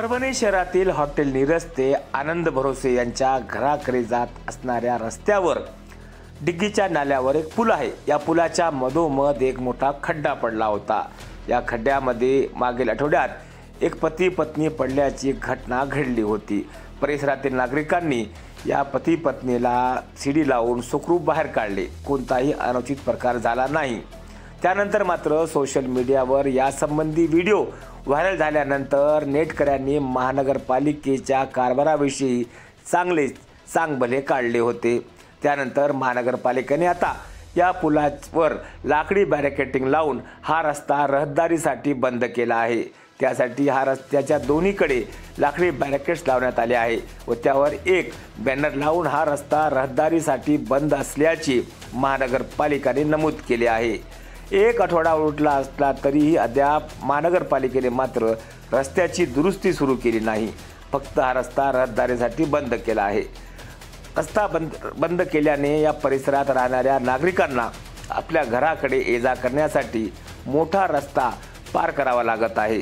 परभणी शहरातील हॉटेल नीरज ते आनंद भरोसे यांच्या घराकडे जात असणाऱ्या रस्त्यावर डिग्गीच्या नाल्यावर एक पूल आहे। या पुलाच्या मधोमध एक मोठा खड्डा पडला होता। या खड्ड्यामध्ये मागील आठवड्यात एक पती पत्नी पडल्याची घटना घडली होती। परिसरातील नागरिकांनी या पती पत्नीला शिडी लावून सुखरूप बाहेर काढले। कोणताही अनुचित प्रकार झाला नाही। त्यानंतर मात्र सोशल मीडियावर यासंबंधी व्हिडिओ व्हायरल झाल्यानंतर नेटकऱ्यांनी महानगरपालिकेच्या कारभाराविषयी चांगले चांगभले काढले होते। त्यानंतर महानगरपालिकेने आता या पुलावर लाकडी बॅरिकेडिंग लावून हा रस्ता रहदारीसाठी बंद केला आहे। त्यासाठी हा रस्त्याच्या दोन्हीकडे लाकडी बॅरिकेड्स लावण्यात आले आहे व त्यावर एक बॅनर लावून हा रस्ता रहदारीसाठी बंद असल्याचे महानगरपालिकेने नमूद केले आहे। एक आठवडा उलटला असला तरीही अद्याप महानगरपालिकेने मात्र रस्त्याची दुरुस्ती सुरू केली नाही। फक्त हा रस्ता रहदारीसाठी बंद केला आहे। रस्ता बंद केल्याने या परिसरात राहणाऱ्या नागरिकांना आपल्या घराकडे ये जा करण्यासाठी मोठा रस्ता पार करावा लागत आहे।